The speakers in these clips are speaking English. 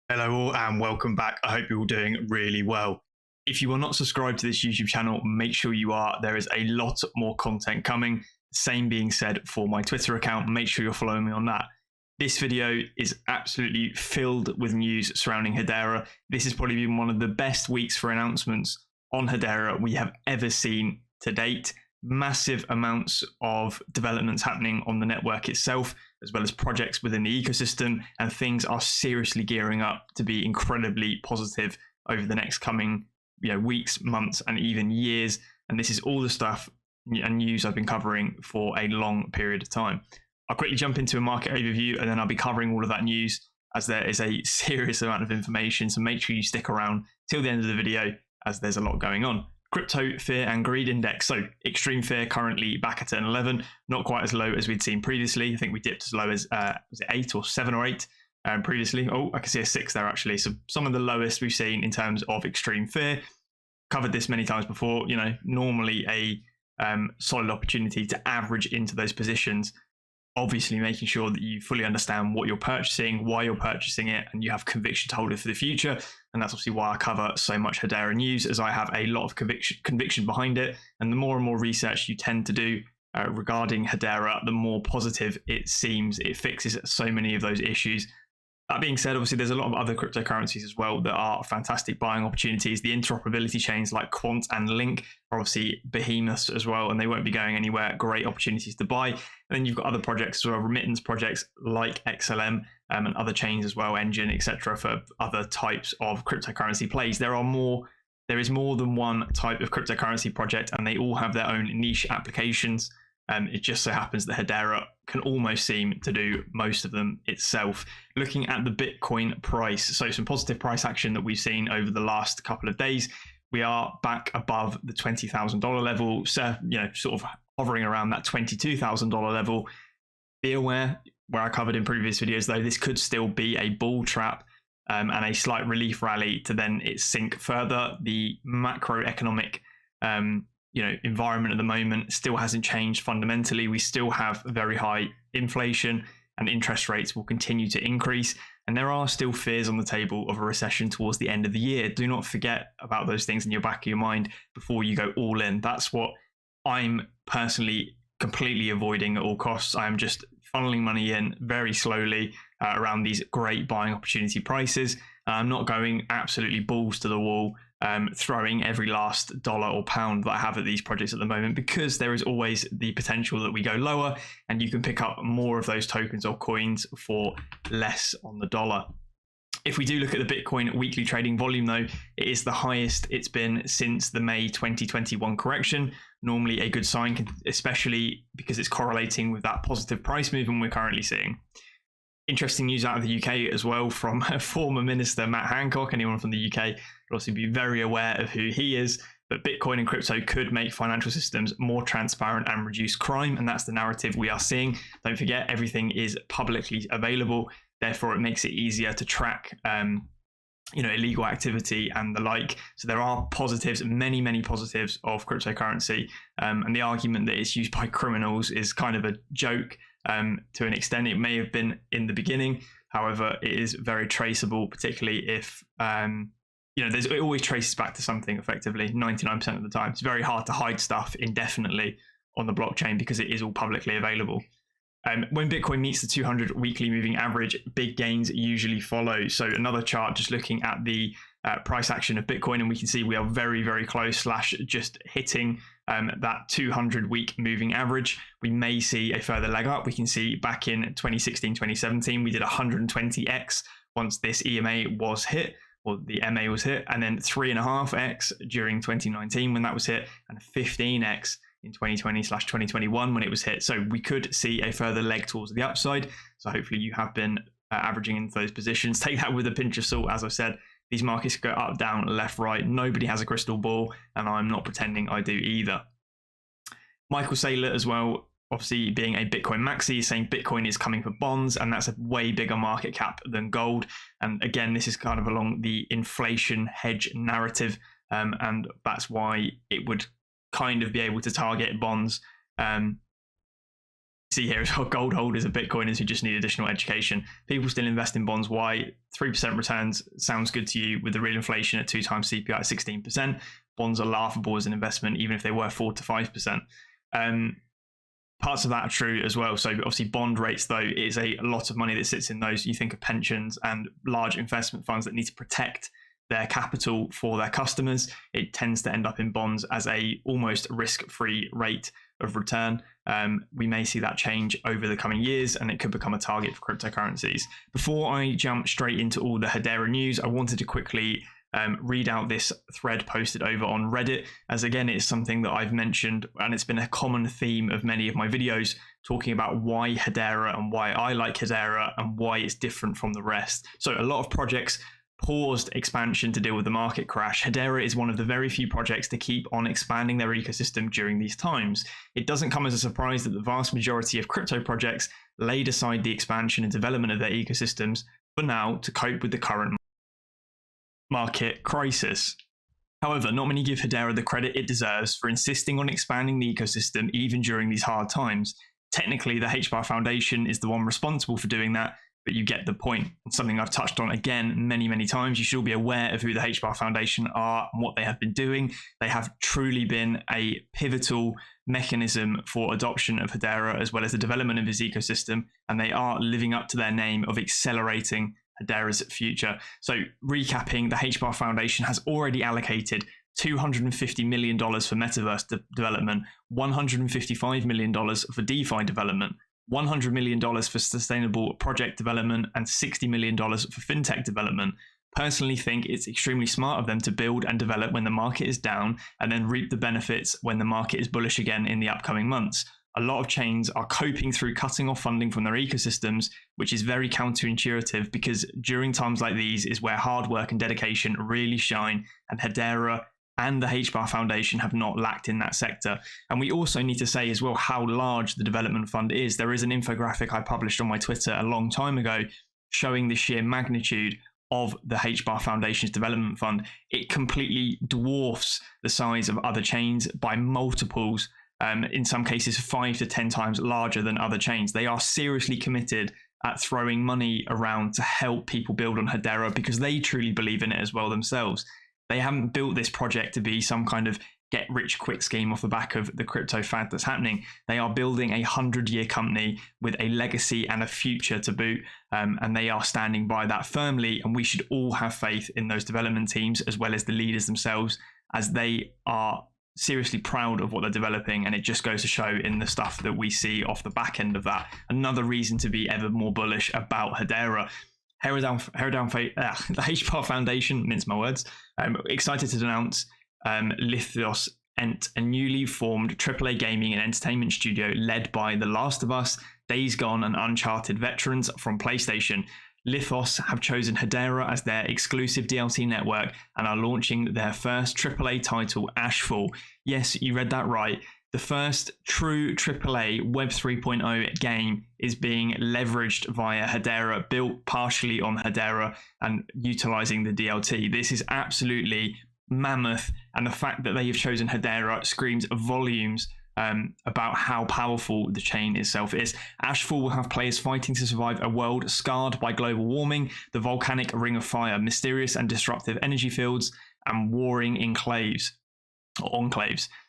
Hello all and welcome back. I hope you're all doing really well. If you are not subscribed to this YouTube channel, make sure you are. There is a lot more content coming. Same being said for my Twitter account. Make sure you're following me on that. This video is absolutely filled with news surrounding Hedera. This has probably been one of the best weeks for announcements on Hedera we have ever seen to date. Massive amounts of developments happening on the network itself, as well as projects within the ecosystem, and things are seriously gearing up to be incredibly positive over the next coming weeks, months, and even years. And this is all the stuff and news I've been covering for a long period of time. I'll quickly jump into a market overview, and then I'll be covering all of that news as there is a serious amount of information. So make sure you stick around till the end of the video as there's a lot going on. Crypto fear and greed index. So extreme fear currently back at an 11, not quite as low as we'd seen previously. I think we dipped as low as was it 8 or 7 or 8 previously. Oh, I can see a 6 there actually. So some of the lowest we've seen in terms of extreme fear. Covered this many times before. Normally a solid opportunity to average into those positions. Obviously making sure that you fully understand what you're purchasing, why you're purchasing it, and you have conviction to hold it for the future. And that's obviously why I cover so much Hedera news, as I have a lot of conviction behind it. And the more and more research you tend to do regarding Hedera, the more positive it seems. It fixes so many of those issues. That being said, obviously, there's a lot of other cryptocurrencies as well that are fantastic buying opportunities. The interoperability chains like Quant and Link are obviously behemoths as well, and they won't be going anywhere. Great opportunities to buy. And then you've got other projects as well, remittance projects like XLM and other chains as well, Engine, etc., for other types of cryptocurrency plays. There is more than one type of cryptocurrency project, and they all have their own niche applications. It just so happens that Hedera can almost seem to do most of them itself. Looking at the Bitcoin price, so some positive price action that we've seen over the last couple of days. We are back above the $20,000 level, so sort of hovering around that $22,000 level. Be aware, where I covered in previous videos though, this could still be a bull trap and a slight relief rally to then it sink further. The macroeconomic environment at the moment still hasn't changed fundamentally. We still have very high inflation, and interest rates will continue to increase. And there are still fears on the table of a recession towards the end of the year. Do not forget about those things in your back of your mind before you go all in. That's what I'm personally completely avoiding at all costs. I am just funneling money in very slowly around these great buying opportunity prices. I'm not going absolutely balls to the wall, throwing every last dollar or pound that I have at these projects at the moment, because there is always the potential that we go lower and you can pick up more of those tokens or coins for less on the dollar. If we do look at the Bitcoin weekly trading volume though, it is the highest it's been since the May 2021 correction. Normally a good sign, especially because it's correlating with that positive price movement we're currently seeing. Interesting news out of the UK as well from former Minister Matt Hancock. Anyone from the UK will also be very aware of who he is. But Bitcoin and crypto could make financial systems more transparent and reduce crime. And that's the narrative we are seeing. Don't forget, everything is publicly available. Therefore, it makes it easier to track illegal activity and the like. So there are positives, many positives of cryptocurrency. And the argument that it's used by criminals is kind of a joke. To an extent, it may have been in the beginning. However, it is very traceable, particularly if, it always traces back to something effectively 99% of the time. It's very hard to hide stuff indefinitely on the blockchain because it is all publicly available. When Bitcoin meets the 200 weekly moving average, big gains usually follow. So another chart just looking at the price action of Bitcoin, and we can see we are very close / just hitting that 200 week moving average. We may see a further leg up. We can see back in 2016, 2017, we did 120x once this EMA was hit, or the MA was hit, and then 3.5x during 2019 when that was hit, and 15x in 2020 / 2021 when it was hit. So we could see a further leg towards the upside. So hopefully you have been averaging into those positions. Take that with a pinch of salt. As I've said, these markets go up, down, left, right. Nobody has a crystal ball, and I'm not pretending I do either. Michael Saylor as well, obviously being a Bitcoin maxi, is saying Bitcoin is coming for bonds, and that's a way bigger market cap than gold. And again, this is kind of along the inflation hedge narrative, and that's why it would kind of be able to target bonds See here as well, gold holders of Bitcoiners who just need additional education. People still invest in bonds. Why? 3% returns sounds good to you with the real inflation at 2 times CPI at 16%. Bonds are laughable as an investment, even if they were 4 to 5%. Parts of that are true as well. So obviously bond rates, though, is a lot of money that sits in those. You think of pensions and large investment funds that need to protect their capital for their customers. It tends to end up in bonds as a almost risk-free rate of return. We may see that change over the coming years, and it could become a target for cryptocurrencies. Before I jump straight into all the Hedera news, I wanted to quickly read out this thread posted over on Reddit, as again, it's something that I've mentioned, and it's been a common theme of many of my videos, talking about why Hedera and why I like Hedera and why it's different from the rest. So a lot of projects paused expansion to deal with the market crash. Hedera is one of the very few projects to keep on expanding their ecosystem during these times. It doesn't come as a surprise that the vast majority of crypto projects laid aside the expansion and development of their ecosystems for now to cope with the current market crisis. However, not many give Hedera the credit it deserves for insisting on expanding the ecosystem even during these hard times. Technically, the Hbar Foundation is the one responsible for doing that, but you get the point. It's something I've touched on again many times. You should all be aware of who the Hbar Foundation are and what they have been doing. They have truly been a pivotal mechanism for adoption of Hedera as well as the development of its ecosystem, and they are living up to their name of accelerating Hedera's future. So recapping, the Hbar Foundation has already allocated $250 million for Metaverse development, $155 million for DeFi development, $100 million for sustainable project development, and $60 million for fintech development. Personally think it's extremely smart of them to build and develop when the market is down and then reap the benefits when the market is bullish again in the upcoming months. A lot of chains are coping through cutting off funding from their ecosystems, which is very counterintuitive because during times like these is where hard work and dedication really shine, and Hedera and the Hbar Foundation have not lacked in that sector. And we also need to say as well how large the development fund is. There is an infographic I published on my Twitter a long time ago showing the sheer magnitude of the Hbar Foundation's development fund. It completely dwarfs the size of other chains by multiples, in some cases 5 to 10 times larger than other chains. They are seriously committed at throwing money around to help people build on Hedera because they truly believe in it as well themselves. They haven't built this project to be some kind of get-rich-quick scheme off the back of the crypto fad that's happening. They are building a 100-year company with a legacy and a future to boot, and they are standing by that firmly, and we should all have faith in those development teams as well as the leaders themselves, as they are seriously proud of what they're developing, and it just goes to show in the stuff that we see off the back end of that. Another reason to be ever more bullish about Hedera. The Hbar Foundation, mince my words, excited to announce 𝗟𝗚𝗡𝗏 Ent, a newly formed AAA gaming and entertainment studio led by The Last of Us, Days Gone, and Uncharted veterans from PlayStation. 𝗟𝗚𝗡 have chosen Hedera as their exclusive DLC network and are launching their first AAA title, Ashfall. Yes, you read that right. The first true AAA Web 3.0 game is being leveraged via Hedera, built partially on Hedera and utilizing the DLT. This is absolutely mammoth, and the fact that they have chosen Hedera screams volumes about how powerful the chain itself is. Ashfall will have players fighting to survive a world scarred by global warming, the volcanic ring of fire, mysterious and disruptive energy fields, and warring enclaves.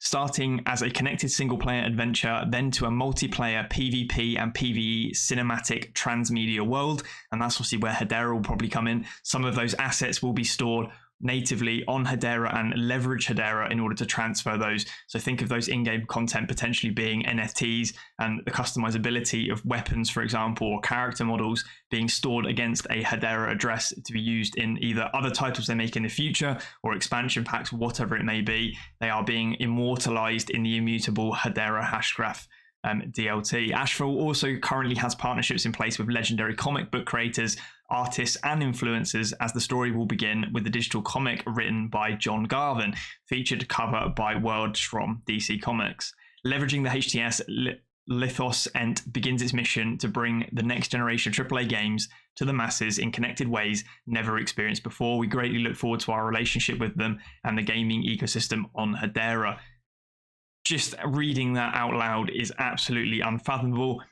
Starting as a connected single-player adventure, then to a multiplayer PvP and PvE cinematic transmedia world, and that's obviously where Hedera will probably come in. Some of those assets will be stored natively on Hedera and leverage Hedera in order to transfer those. So think of those in-game content potentially being NFTs, and the customizability of weapons, for example, or character models being stored against a Hedera address to be used in either other titles they make in the future or expansion packs, whatever it may be. They are being immortalized in the immutable Hedera hashgraph DLT. Ashfall also currently has partnerships in place with legendary comic book creators, artists, and influencers, as the story will begin with the digital comic written by John Garvin, featured cover by World from DC Comics. Leveraging the HTS, 𝗟𝗚𝗏 Ent begins its mission to bring the next generation of AAA games to the masses in connected ways never experienced before. We greatly look forward to our relationship with them and the gaming ecosystem on Hedera. Just reading that out loud is absolutely unfathomable.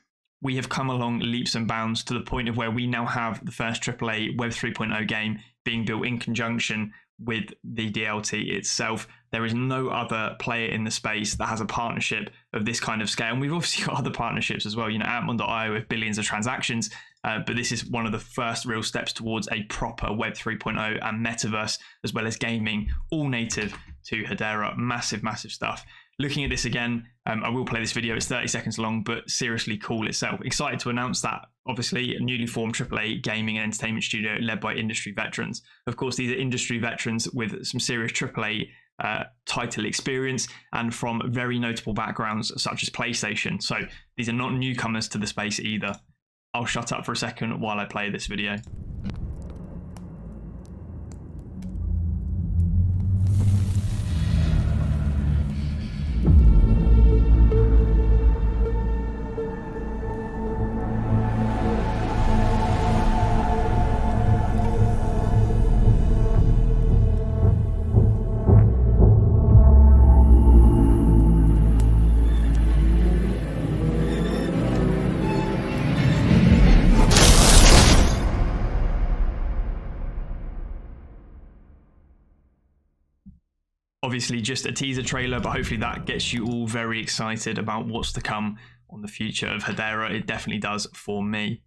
we have come along leaps and bounds to the point of where we now have the first AAA Web 3.0 game being built in conjunction with the DLT itself. There is no other player in the space that has a partnership of this kind of scale. And we've obviously got other partnerships as well, 𝗟𝗏𝗡𝗏 with billions of transactions. But this is one of the first real steps towards a proper Web 3.0 and Metaverse, as well as gaming, all native to Hedera. Massive, massive stuff. Looking at this again, I will play this video. It's 30 seconds long, but seriously cool itself. Excited to announce that, obviously, a newly formed AAA gaming and entertainment studio led by industry veterans. Of course, these are industry veterans with some serious AAA title experience and from very notable backgrounds such as PlayStation. So these are not newcomers to the space either. I'll shut up for a second while I play this video. Obviously just a teaser trailer, but hopefully that gets you all very excited about what's to come on the future of Hedera. It definitely does for me.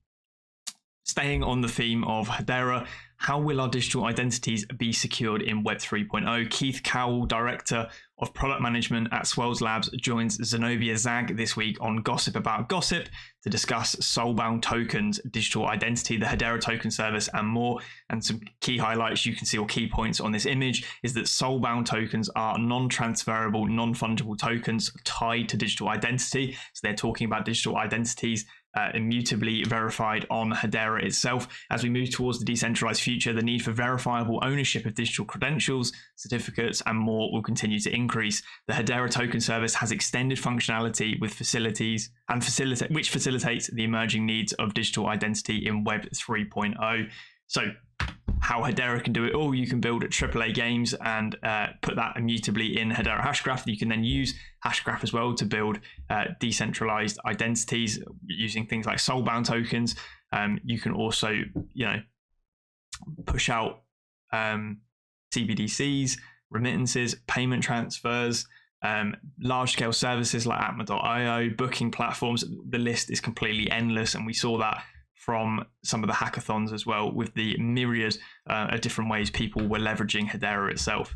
Staying on the theme of Hedera, how will our digital identities be secured in Web 3.0? 𝗟𝗘𝗙𝗘𝗥𝗥𝗔𝗟𝗦, Director of Product Management at Swells Labs, joins 𝗧𝗜𝗦𝗧𝗔𝗠𝗦𝗧𝗔𝗠𝗣𝗦 this week on Gossip About Gossip to discuss soulbound tokens, digital identity, the Hedera token service, and more. And some key highlights you can see, or key points on this image, is that soulbound tokens are non-transferable, non-fungible tokens tied to digital identity. So they're talking about digital identities immutably verified on Hedera itself. As we move towards the decentralized future, the need for verifiable ownership of digital credentials, certificates, and more will continue to increase. The Hedera token service has extended functionality with facilities and which facilitates the emerging needs of digital identity in Web 3.0. So how Hedera can do it all: you can build AAA games and put that immutably in Hedera Hashgraph. You can then use Hashgraph as well to build decentralized identities using things like soulbound tokens. You can also, push out CBDCs, remittances, payment transfers, large-scale services like 𝗟𝗏𝗡𝗏𝗡𝗏, booking platforms. The list is completely endless, and we saw that from some of the hackathons as well, with the myriad of different ways people were leveraging Hedera itself.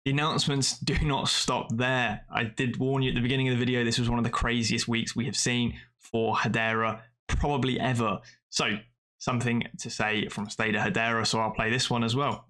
The announcements do not stop there. I did warn you at the beginning of the video, this was one of the craziest weeks we have seen for Hedera, probably ever. So something to say from Stader Hedera, so I'll play this one as well.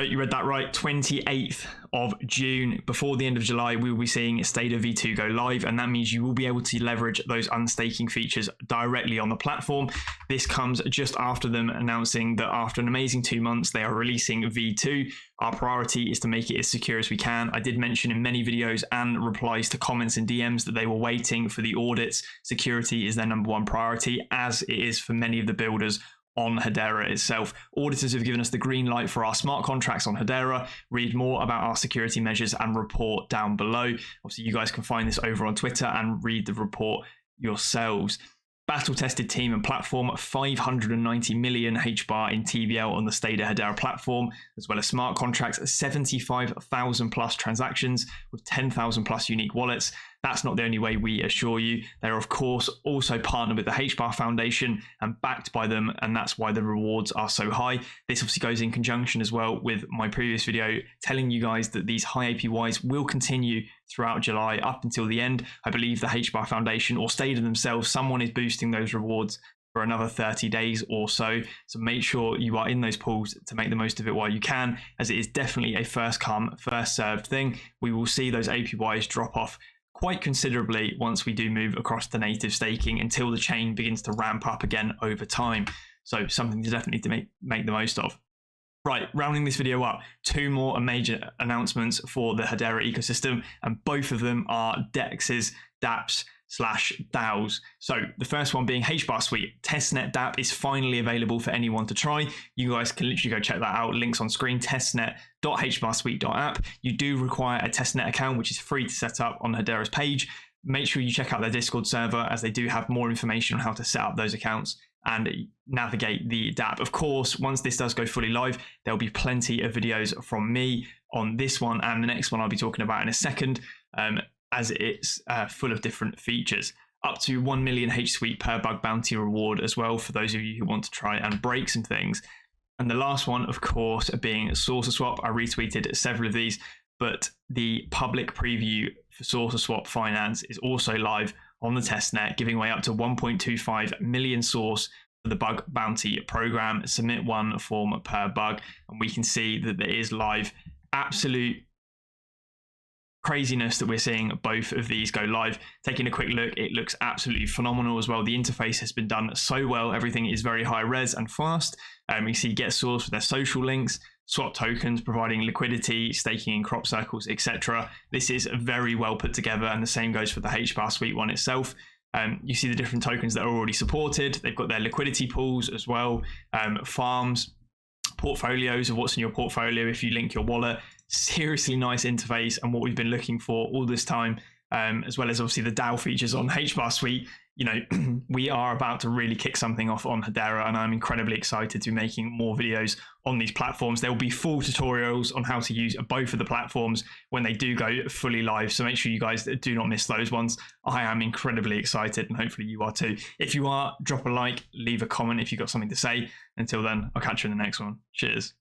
You read that right, 28th of June. Before the end of July, we will be seeing Stader V2 go live, and that means you will be able to leverage those unstaking features directly on the platform. This comes just after them announcing that after an amazing 2 months, they are releasing V2. Our priority is to make it as secure as we can. I did mention in many videos and replies to comments and DMs that they were waiting for the audits. Security is their #1 priority, as it is for many of the builders on Hedera itself. Auditors have given us the green light for our smart contracts on Hedera. Read more about our security measures and report down below. Obviously, you guys can find this over on Twitter and read the report yourselves. Battle-tested team and platform, 590 million 𝗥𝗡𝗙𝗏𝗏 in TVL on the Stader Hedera platform, as well as smart contracts, 75,000 plus transactions with 10,000 plus unique wallets. That's not the only way, we assure you. They're of course also partnered with the 𝗥𝗡𝗏 Foundation and backed by them, and that's why the rewards are so high. This obviously goes in conjunction as well with my previous video telling you guys that these high APYs will continue throughout July up until the end. I believe the 𝗥𝗡𝗏 Foundation or Stader themselves, someone is boosting those rewards for another 30 days or so. So make sure you are in those pools to make the most of it while you can, as it is definitely a first come, first served thing. We will see those APYs drop off quite considerably once we do move across to native staking, until the chain begins to ramp up again over time. So something to definitely make the most of. Right, rounding this video up, 2 more major announcements for the Hedera ecosystem, and both of them are DEXs, dApps, DAOs. So the first one being Hbar Suite. Testnet dApp is finally available for anyone to try. You guys can literally go check that out. Links on screen, testnet.hbarsuite.app. You do require a testnet account, which is free to set up on Hedera's page. Make sure you check out their Discord server, as they do have more information on how to set up those accounts and navigate the dApp. Of course, once this does go fully live, there'll be plenty of videos from me on this one and the next one I'll be talking about in a second, as it's full of different features. Up to 1 million H-Suite per bug bounty reward as well, for those of you who want to try and break some things. And the last one, of course, being SaucerSwap. I retweeted several of these, but the public preview for SaucerSwap Finance is also live on the testnet, giving away up to 1.25 million source for the bug bounty program. Submit one form per bug, and we can see that it is live. Absolute craziness that we're seeing both of these go live. Taking a quick look, it looks absolutely phenomenal as well. The interface has been done so well. Everything is very high res and fast. You see get source with their social links, swap tokens, providing liquidity, staking in crop circles, etc. This is very well put together, and the same goes for the Hbar Suite one itself. You see the different tokens that are already supported. They've got their liquidity pools as well, farms, portfolios of what's in your portfolio if you link your wallet. Seriously nice interface, and what we've been looking for all this time, as well as obviously the DAO features on Hbar Suite. You know, we are about to really kick something off on Hedera, and I'm incredibly excited to be making more videos on these platforms. There will be full tutorials on how to use both of the platforms when they do go fully live, so make sure you guys do not miss those ones. I am incredibly excited, and hopefully you are too. If you are, drop a like, leave a comment if you've got something to say. Until then, I'll catch you in the next one. Cheers.